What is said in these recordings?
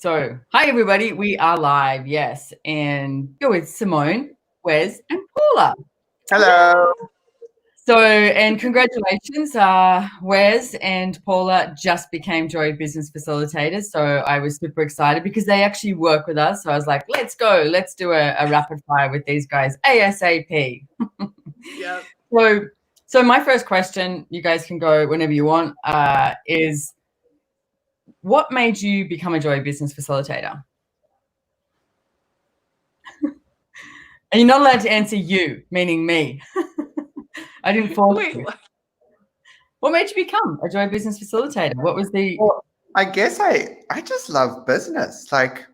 So, hi everybody, we are live, yes, and you're with Simone, Wes, and Paula. Hello. So, and congratulations, Wes and Paula just became Joy Business Facilitators. So I was super excited because they actually work with us. So I was like, let's go, let's do a rapid fire with these guys ASAP. Yep. So my first question, you guys can go whenever you want, is what made you become a Joy Business Facilitator? And you're not allowed to answer you, meaning me. I didn't force you. What made you become a Joy Business Facilitator? What was the... Well, I guess I just love business. And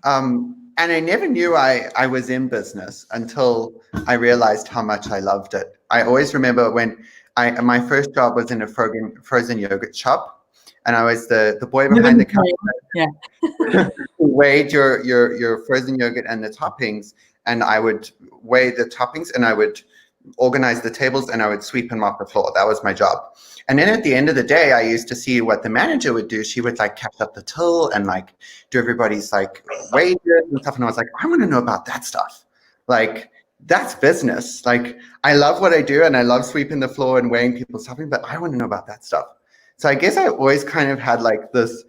I never knew I was in business until I realized how much I loved it. I always remember when my first job was in a frozen yogurt shop, and I was the boy behind the counter. Yeah. Who weighed your frozen yogurt and the toppings, and I would weigh the toppings, and I would organize the tables, and I would sweep and mop the floor. That was my job. And then at the end of the day, I used to see what the manager would do. She would catch up the till and do everybody's wages and stuff. And I was like, I want to know about that stuff. That's business. I love what I do, and I love sweeping the floor and weighing people's toppings, but I want to know about that stuff. So I guess I always kind of had this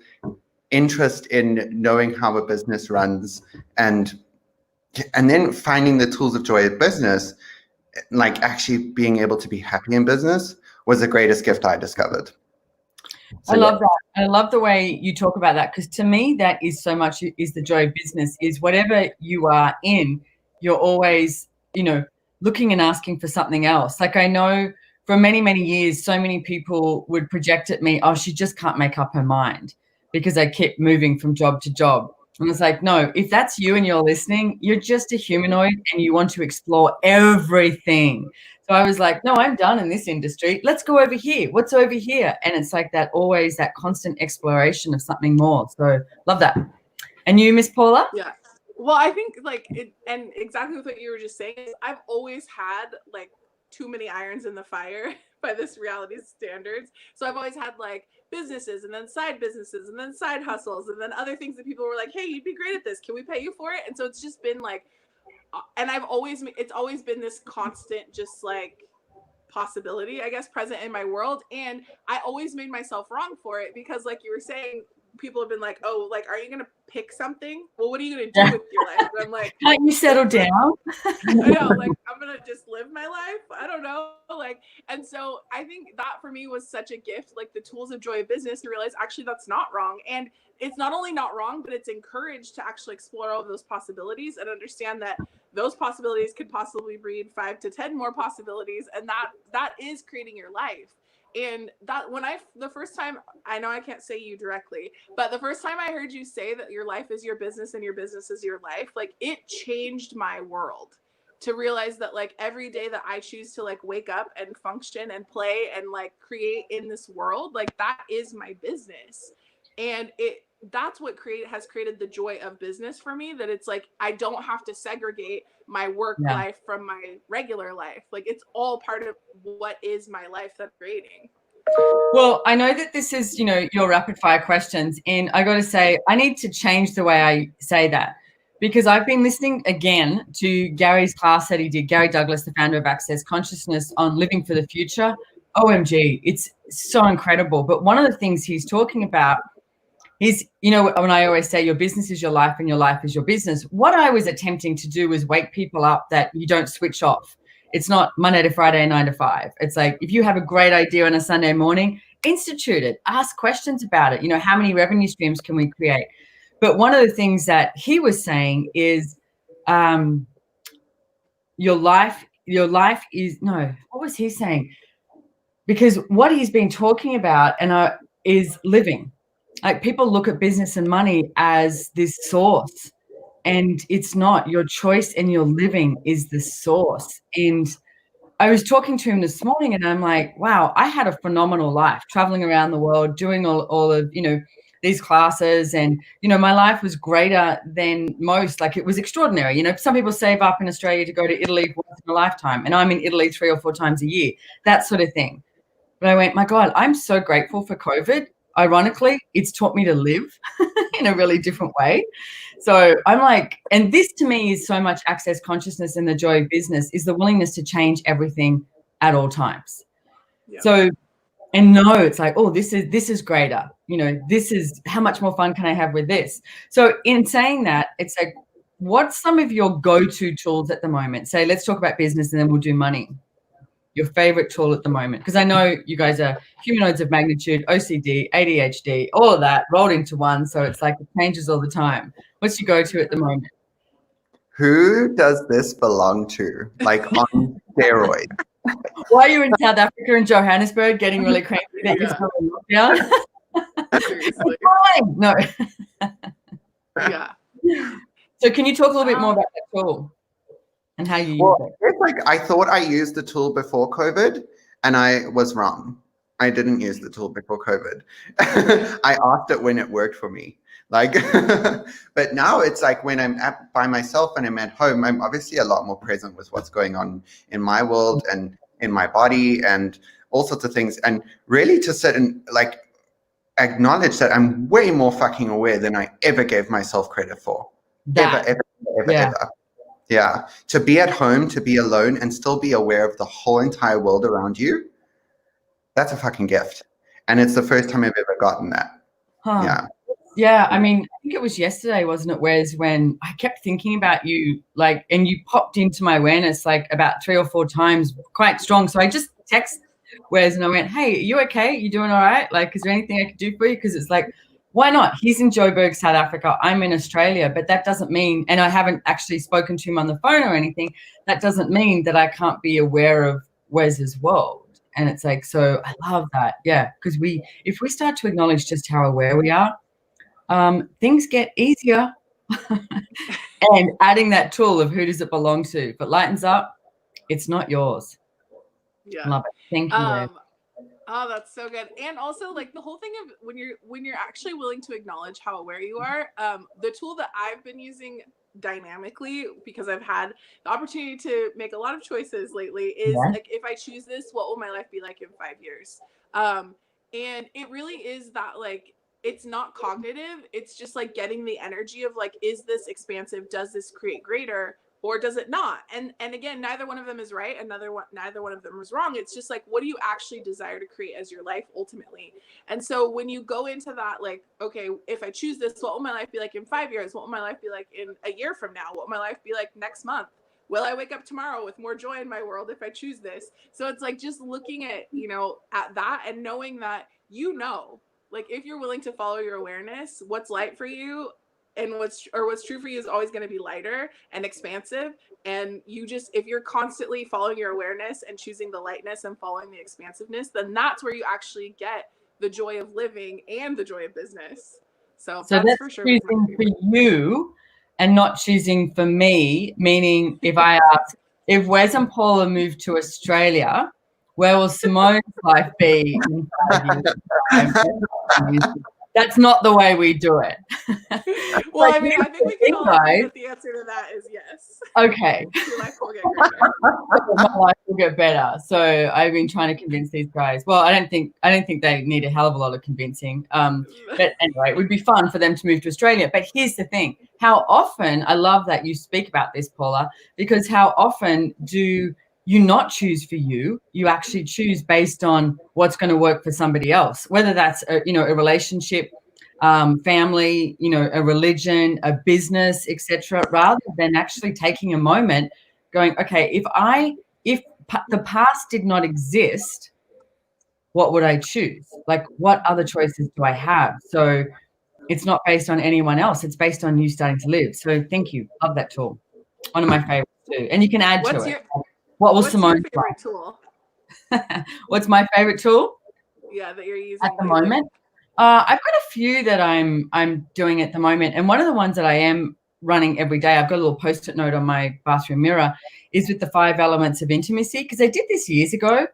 interest in knowing how a business runs, and then finding the tools of joy of business, actually being able to be happy in business, was the greatest gift I discovered. So, I love that. I love the way you talk about that, because to me, that is so much is the joy of business, is whatever you are in, you're always, looking and asking for something else. I know for many, many years, so many people would project at me, oh, she just can't make up her mind, because I kept moving from job to job. And it's like, no, if that's you and you're listening, you're just a humanoid and you want to explore everything. So I was like, no, I'm done in this industry. Let's go over here. What's over here? And it's like that, always that constant exploration of something more. So love that. And you, Miss Paula? Yeah. Well, I think and exactly what you were just saying, is I've always had too many irons in the fire by this reality standards. So I've always had businesses, and then side businesses, and then side hustles, and then other things that people were like, hey, you'd be great at this. Can we pay you for it? And so it's just been and it's always been this constant, just possibility, I guess, present in my world. And I always made myself wrong for it, because you were saying, people have been like, oh, are you going to pick something? Well, what are you going to do with your life? And I'm like, can't you settle down? I know, I'm going to just live my life. I don't know. And so I think that for me was such a gift, the tools of joy of business, to realize actually that's not wrong. And it's not only not wrong, but it's encouraged to actually explore all of those possibilities and understand that those possibilities could possibly breed 5 to 10 more possibilities. And that is creating your life. And that the first time, I know I can't say you directly, but the first time I heard you say that your life is your business and your business is your life, it changed my world, to realize that every day that I choose to wake up and function and play and create in this world, that is my business. And that's what has created the joy of business for me, that it's I don't have to segregate my work life from my regular life. It's all part of what is my life that I'm creating. Well, I know that this is, your rapid fire questions, and I got to say, I need to change the way I say that, because I've been listening again to Gary's class that he did, Gary Douglas, the founder of Access Consciousness, on living for the future. OMG, it's so incredible. But one of the things he's talking about is, when I always say your business is your life and your life is your business, what I was attempting to do was wake people up that you don't switch off. It's not Monday to Friday, 9 to 5. It's if you have a great idea on a Sunday morning, institute it, ask questions about it. How many revenue streams can we create? But one of the things that he was saying is your life is, no, what was he saying? Because what he's been talking about is living. People look at business and money as this source, and it's not. Your choice and your living is the source. And I was talking to him this morning, and I'm like, wow, I had a phenomenal life, traveling around the world, doing all of, these classes. And, my life was greater than most. It was extraordinary. Some people save up in Australia to go to Italy once in a lifetime, and I'm in Italy 3 or 4 times a year, that sort of thing. But I went, my God, I'm so grateful for COVID. ironically, it's taught me to live in a really different way. So I'm like, and this to me is so much access consciousness, and the joy of business is the willingness to change everything at all times. Yeah. So, and no, it's like, oh, this is greater. You know, this is how much more fun can I have with this? So in saying that, it's like, what's some of your go-to tools at the moment? Say, let's talk about business and then we'll do money. Your favorite tool at the moment? Because I know you guys are humanoids of magnitude, OCD, ADHD, all of that rolled into one. So it's like it changes all the time. What's your go-to at the moment? Who does this belong to? Like on steroids. Why are you in South Africa and Johannesburg getting really cranky that you're still in lockdown? Seriously. No. Yeah. So can you talk a little bit more about that tool and how you use it? It's like I thought I used the tool before COVID, and I was wrong. I didn't use the tool before COVID. I asked it when it worked for me. Like, but now it's like when I'm by myself and I'm at home, I'm obviously a lot more present with what's going on in my world and in my body and all sorts of things. And really to sit and like acknowledge that I'm way more fucking aware than I ever gave myself credit for. Ever. Yeah. To be at home, to be alone and still be aware of the whole entire world around you, that's a fucking gift. And it's the first time I've ever gotten that. Yeah. Yeah, I mean, I think it was yesterday, wasn't it, Wes, when I kept thinking about you, like, and you popped into my awareness like about 3 or 4 times, quite strong. So I just texted Wes and I went, hey, are you okay? You doing all right? Like, is there anything I could do for you? Because it's like, why not? He's in Joburg, South Africa. I'm in Australia, but that doesn't mean, and I haven't actually spoken to him on the phone or anything, that doesn't mean that I can't be aware of Wes's world. And it's like, so I love that. Yeah, because if we start to acknowledge just how aware we are, things get easier. And adding that tool of who does it belong to? If it lightens up, it's not yours. Yeah. Love it. Thank you. Oh, that's so good. And also like the whole thing of when you're actually willing to acknowledge how aware you are, the tool that I've been using dynamically because I've had the opportunity to make a lot of choices lately is like, if I choose this, what will my life be like in 5 years? And it really is that like, it's not cognitive. It's just like getting the energy of like, is this expansive? Does this create greater? Or does it not? And again, neither one of them is right, and neither one of them is wrong. It's just like, what do you actually desire to create as your life ultimately? And so when you go into that, like, okay, if I choose this, what will my life be like in 5 years? What will my life be like in a year from now? What will my life be like next month? Will I wake up tomorrow with more joy in my world if I choose this? So it's like just looking at, at that and knowing that, like if you're willing to follow your awareness, what's light for you and what's true for you is always going to be lighter and expansive. And if you're constantly following your awareness and choosing the lightness and following the expansiveness, then that's where you actually get the joy of living and the joy of business. So that's for sure choosing for you and not choosing for me, meaning if I ask, if Wes and Paula move to Australia, where will Simone's life be in 5 years? That's not the way we do it. Well, I mean, I think we can all agree that the answer to that is yes. Okay. Your life will get greater. My life will get better. So I've been trying to convince these guys. Well, I don't think they need a hell of a lot of convincing. But anyway, it would be fun for them to move to Australia. But here's the thing: how often, I love that you speak about this, Paula, because how often do you not choose for you? You actually choose based on what's going to work for somebody else, whether that's a relationship, family, a religion, a business, etc. Rather than actually taking a moment, going, okay, if the past did not exist, what would I choose? Like, what other choices do I have? So it's not based on anyone else; it's based on you starting to live. So thank you, love that tool. One of my favorites too, and you can add to it. What's Simone your favorite tool? What's my favorite tool? Yeah, that you're using at the moment. I've got a few that I'm doing at the moment, and one of the ones that I am running every day, I've got a little post-it note on my bathroom mirror, is with the 5 elements of intimacy, because I did this years ago.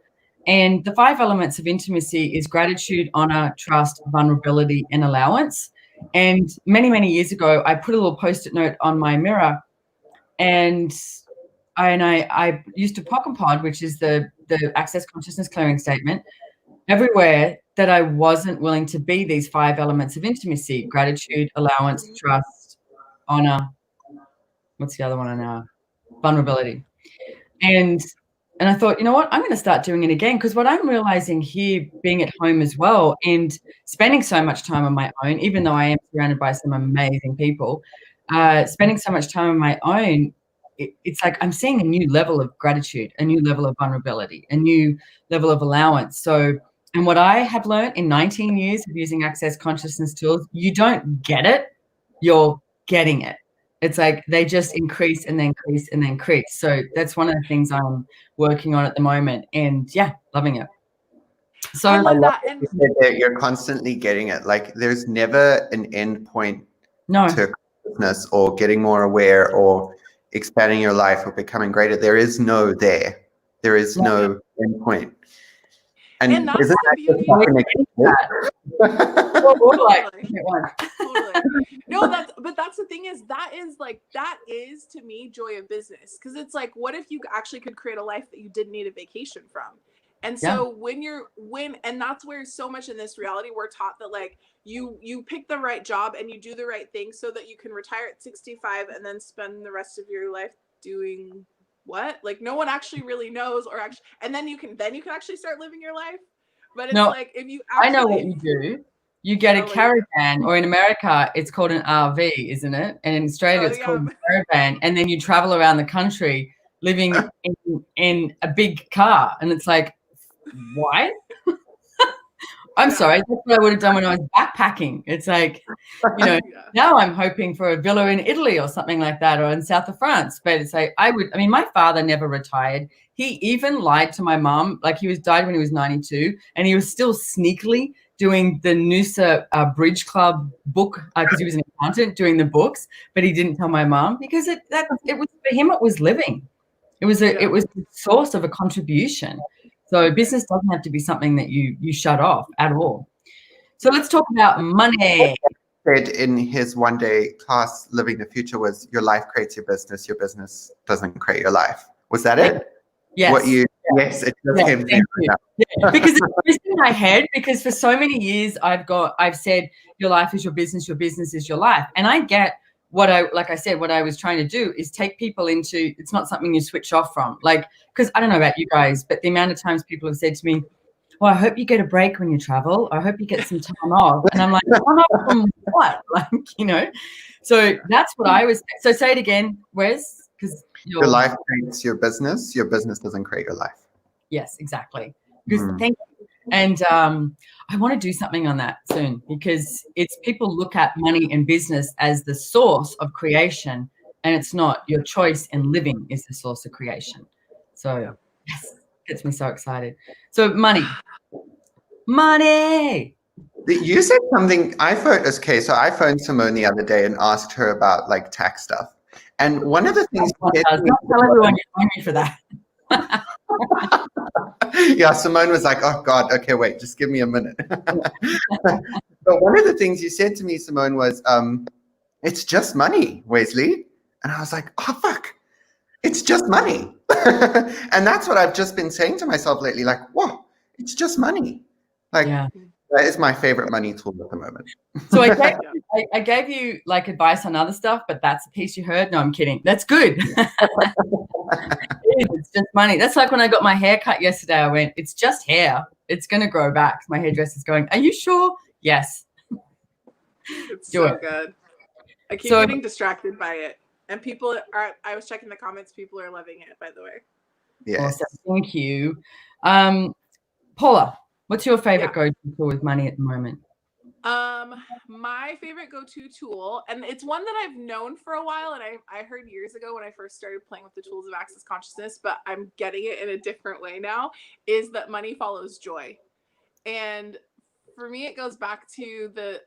And the 5 elements of intimacy is gratitude, honor, trust, vulnerability, and allowance. And many, many years ago, I put a little post-it note on my mirror, and I used to POC and POD, which is the Access Consciousness Clearing Statement, everywhere that I wasn't willing to be these 5 elements of intimacy: gratitude, allowance, trust, honor. What's the other one on our vulnerability? And I thought, you know what, I'm going to start doing it again, because what I'm realizing here, being at home as well and spending so much time on my own, even though I am surrounded by some amazing people, spending so much time on my own, it's like I'm seeing a new level of gratitude, a new level of vulnerability, a new level of allowance. So, and what I have learned in 19 years of using Access Consciousness tools, you don't get it, you're getting it. It's like they just increase and then increase and then increase. So that's one of the things I'm working on at the moment, and yeah, loving it. So I love that. You said that you're constantly getting it. Like there's never an end point to consciousness or getting more aware or expanding your life or becoming greater. There is no there. There is no end point. And that's isn't the beauty of totally. No, that's the thing is that is to me joy of business, because it's like, what if you actually could create a life that you didn't need a vacation from? And so and that's where so much in this reality we're taught that like you pick the right job and you do the right thing so that you can retire at 65 and then spend the rest of your life doing what? Like no one actually really knows, or actually, and then you can actually start living your life. But it's like if you actually, I know what you do. You get a caravan, or in America, it's called an RV, isn't it? And in Australia, it's called a caravan. And then you travel around the country living in a big car. And it's like, why? I'm sorry. That's what I would have done when I was backpacking. It's like, you know, now I'm hoping for a villa in Italy or something like that, or in south of France. But it's like, my father never retired. He even lied to my mom. Like died when he was 92, and he was still sneakily doing the Noosa Bridge Club book, because he was an accountant doing the books, but he didn't tell my mom, because it was for him, it was living. It was the source of a contribution. So business doesn't have to be something that you shut off at all. So let's talk about money. Said in his one-day class, Living the Future, was your life creates your business doesn't create your life. Was that it? Yes. Yes, it just came through. Yeah, because it's in my head, because for so many years I've said your life is your business is your life. And I get what I was trying to do is take people into, it's not something you switch off from. Like, because I don't know about you guys, but the amount of times people have said to me, well, I hope you get a break when you travel. I hope you get some time off. And I'm like, time off from what? Like, you know, so that's what I was. So say it again, Wes, because your life creates your business doesn't create your life. Yes, exactly. Because thank you. And I want to do something on that soon, because it's people look at money and business as the source of creation, and it's not. Your choice in living is the source of creation. So yes, gets me so excited. So money. You said something. I phoned Simone the other day and asked her about like tax stuff. And one of the things don't tell everyone you're phone me for that. Yeah, Simone was like, oh God, okay, wait, just give me a minute. But one of the things you said to me, Simone, was, it's just money, Wesley. And I was like, oh fuck, it's just money. And that's what I've just been saying to myself lately, like, whoa, it's just money. Like, that is my favorite money tool at the moment. So I gave you like advice on other stuff, but that's the piece you heard. No, I'm kidding. That's good. It's just money. That's like when I got my hair cut yesterday. I went, it's just hair. It's going to grow back. My hairdresser's going, are you sure? Yes. It's so good. I keep getting distracted by it. And I was checking the comments. People are loving it, by the way. Yeah. Awesome. Thank you. Paula, what's your favorite go-to tool with money at the moment? My favorite go-to tool, and it's one that I've known for a while, and I heard years ago when I first started playing with the tools of Access Consciousness, but I'm getting it in a different way now, is that money follows joy. And for me, it goes back to the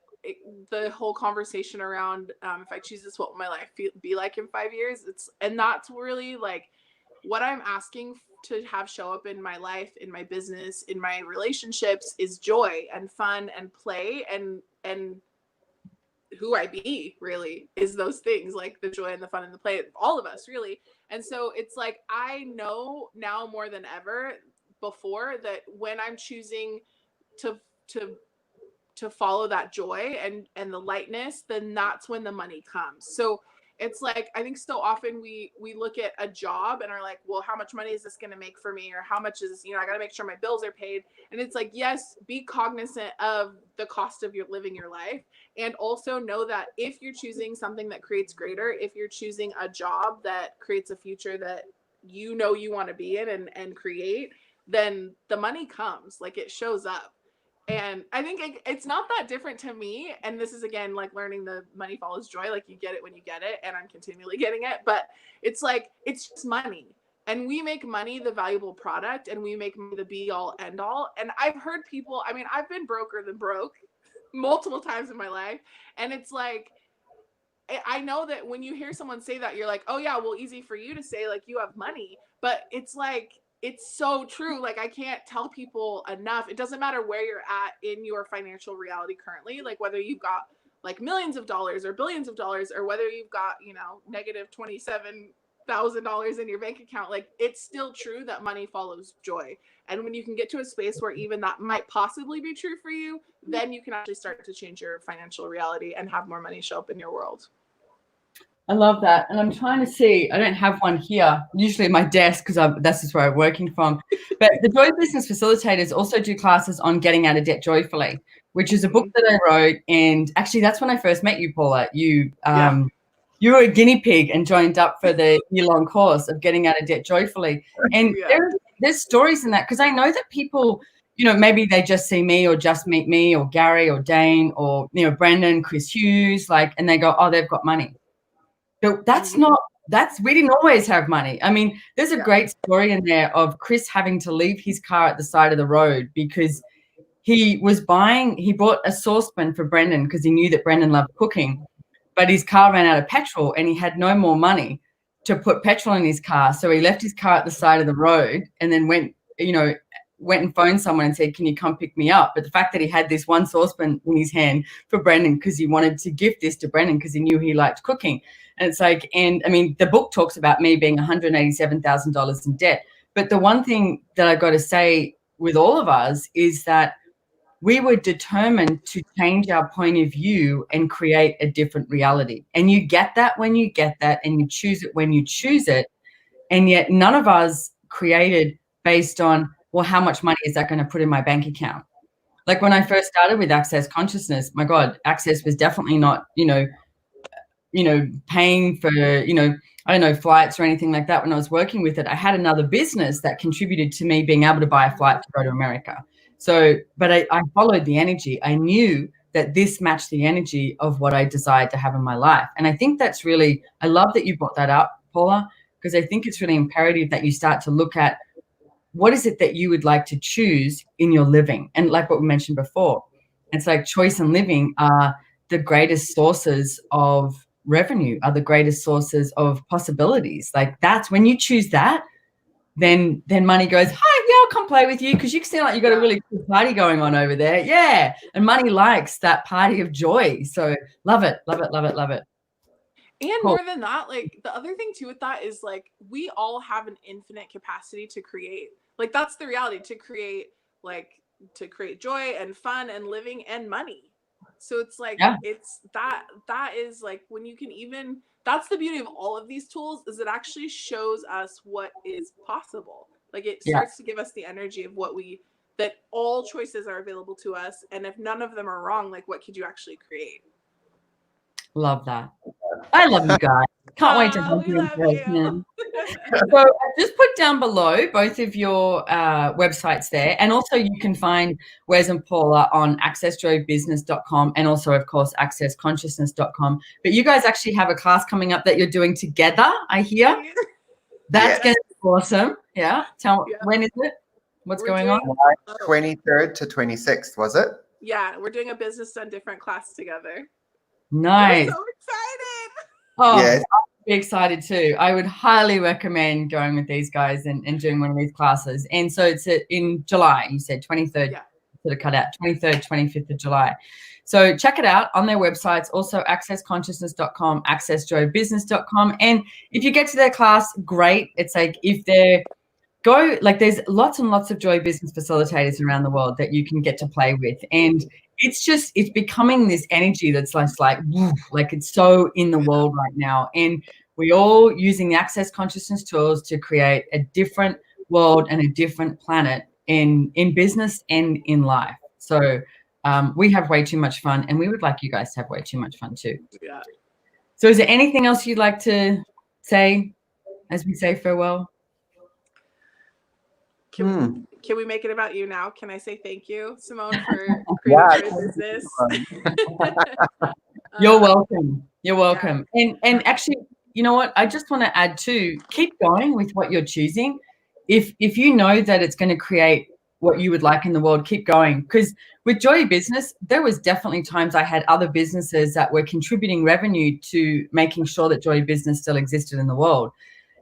whole conversation around if I choose this, what will my life be like in 5 years? And that's really like what I'm asking to have show up in my life, in my business, in my relationships, is joy and fun and play, and who I be really is those things, like the joy and the fun and the play, all of us really. And so it's like, I know now more than ever before that when I'm choosing to to follow that joy and the lightness, then that's when the money comes. So it's like, I think so often we look at a job and are like, well, how much money is this going to make for me? Or how much is, I got to make sure my bills are paid. And it's like, yes, be cognizant of the cost of your living your life. And also know that if you're choosing something that creates greater, if you're choosing a job that creates a future that you want to be in and create, then the money comes, like it shows up. And I think it's not that different to me. And this is, again, like learning the money follows joy. Like you get it when you get it. And I'm continually getting it. But it's like, it's just money. And we make money the valuable product. And we make money the be all end all. And I've heard people, I mean, I've been broker than broke multiple times in my life. And it's like, I know that when you hear someone say that, you're like, oh yeah, well, easy for you to say, like, you have money. But it's like, it's so true. Like, I can't tell people enough. It doesn't matter where you're at in your financial reality currently, like whether you've got like millions of dollars or billions of dollars, or whether you've got, negative $27,000 in your bank account. Like, it's still true that money follows joy. And when you can get to a space where even that might possibly be true for you, then you can actually start to change your financial reality and have more money show up in your world. I love that. And I'm trying to see, I don't have one here, usually at my desk, because that's just where I'm working from. But the Joy Business Facilitators also do classes on getting out of debt joyfully, which is a book that I wrote. And actually, that's when I first met you, Paula. You were a guinea pig and joined up for the year-long course of getting out of debt joyfully. And there's stories in that, because I know that people, maybe they just see me or just meet me or Gary or Dane or, Brandon, Chris Hughes, and they go, oh, they've got money. So we didn't always have money. I mean, there's a great story in there of Chris having to leave his car at the side of the road because he bought a saucepan for Brendan because he knew that Brendan loved cooking, but his car ran out of petrol and he had no more money to put petrol in his car. So he left his car at the side of the road and then went and phoned someone and said, can you come pick me up? But the fact that he had this one saucepan in his hand for Brendan because he wanted to gift this to Brendan because he knew he liked cooking. And it's like, and I mean, the book talks about me being $187,000 in debt. But the one thing that I got to say with all of us is that we were determined to change our point of view and create a different reality. And you get that when you get that, and you choose it when you choose it. And yet none of us created based on, well, how much money is that going to put in my bank account? Like when I first started with Access Consciousness, my God, Access was definitely not, paying for, flights or anything like that. When I was working with it, I had another business that contributed to me being able to buy a flight to go to America. So, but I followed the energy. I knew that this matched the energy of what I desired to have in my life. And I think that's really, I love that you brought that up, Paula, because I think it's really imperative that you start to look at what is it that you would like to choose in your living. And like what we mentioned before, it's like choice and living are the greatest sources of revenue, are the greatest sources of possibilities. Like that's when you choose that, then money goes, hi, yeah, I'll come play with you because you seem like you got a really cool party going on over there. Yeah. And money likes that party of joy. So love it, love it, love it, love it. And more than that, like the other thing too with that is like we all have an infinite capacity to create. Like that's the reality, to create joy and fun and living and money. So it's like it's that is like when you can even, that's the beauty of all of these tools, is it actually shows us what is possible. Like it starts to give us the energy of that all choices are available to us, and if none of them are wrong, like what could you actually create? Love that. I love you guys. Can't wait to have you in person. So I just put down below both of your websites there, and also you can find Wes and Paula on accessjoybusiness.com and also, of course, accessconsciousness.com. But you guys actually have a class coming up that you're doing together, I hear. That's going to be awesome. Yeah. When is it? What's going on? March 23rd to 26th, was it? Yeah, we're doing a Business Done Different class together. Nice. We're so excited. Oh, yes. I'd be excited too. I would highly recommend going with these guys and doing one of these classes. And so it's in July, you said 23rd, sort of cut out, 23rd, 25th of July. So check it out on their websites, also accessconsciousness.com, accessjoybusiness.com. And if you get to their class, great. It's like if they're go, like, there's lots and lots of joy business facilitators around the world that you can get to play with. And it's becoming this energy that's like it's so in the world right now. And we're all using the Access Consciousness tools to create a different world and a different planet in business and in life. So we have way too much fun, and we would like you guys to have way too much fun too. Yeah. So is there anything else you'd like to say as we say farewell? Can we make it about you now? Can I say thank you, Simone, for creating Joy Business? You're welcome. You're welcome. Yeah. And actually, you know what? I just want to add too, keep going with what you're choosing. If you know that it's going to create what you would like in the world, keep going. Because with Joy Business, there was definitely times I had other businesses that were contributing revenue to making sure that Joy Business still existed in the world.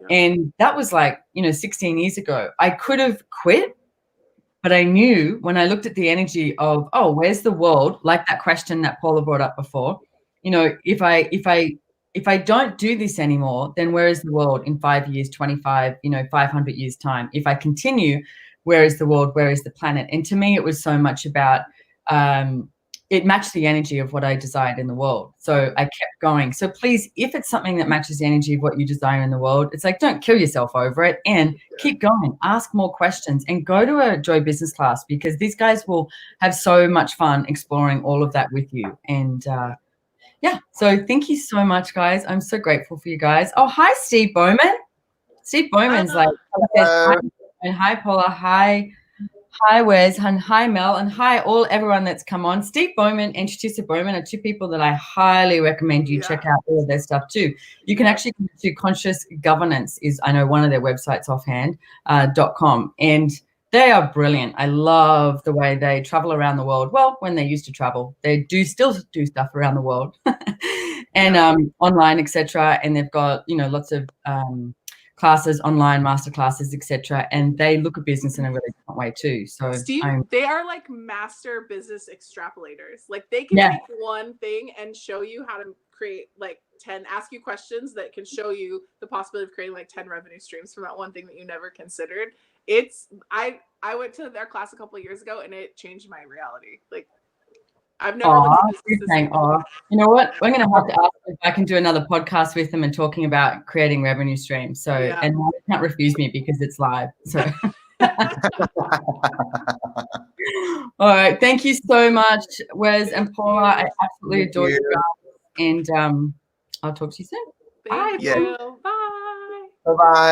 And that was 16 years ago. I could have quit, but I knew when I looked at the energy of, oh, where's the world? Like that question that Paula brought up before, if I don't do this anymore, then where is the world in 5 years, 25, 500 years time? If I continue, where is the world? Where is the planet? And to me, it was so much about, it matched the energy of what I desired in the world. So I kept going. So please, if it's something that matches the energy of what you desire in the world, it's like, don't kill yourself over it and keep going. Ask more questions and go to a Joy Business class, because these guys will have so much fun exploring all of that with you. And so thank you so much, guys. I'm so grateful for you guys. Oh, hi, Steve Bowman. Steve Bowman's hi, Paula. Hi, Wes, and hi, Mel, and hi, everyone that's come on. Steve Bowman and Shtisa Bowman are two people that I highly recommend you check out all of their stuff too. You can actually go to Conscious Governance I know one of their websites offhand, .com, and they are brilliant. I love the way they travel around the world. Well, when they used to travel, they still do stuff around the world and online, etc. And they've got, lots of classes, online master classes, etc. And they look at business in a really different way too. So Steve, they are like master business extrapolators. Like they can take one thing and show you how to create 10, ask you questions that can show you the possibility of creating 10 revenue streams from that one thing that you never considered. I went to their class a couple of years ago and it changed my reality. I've never looked at this. You know what? We're going to have to ask if I can do another podcast with them and talking about creating revenue streams. So, and they can't refuse me because it's live. So, all right. Thank you so much, Wes and Paula. I absolutely adore you guys. And I'll talk to you soon. Thank you. Bye. Bye-bye.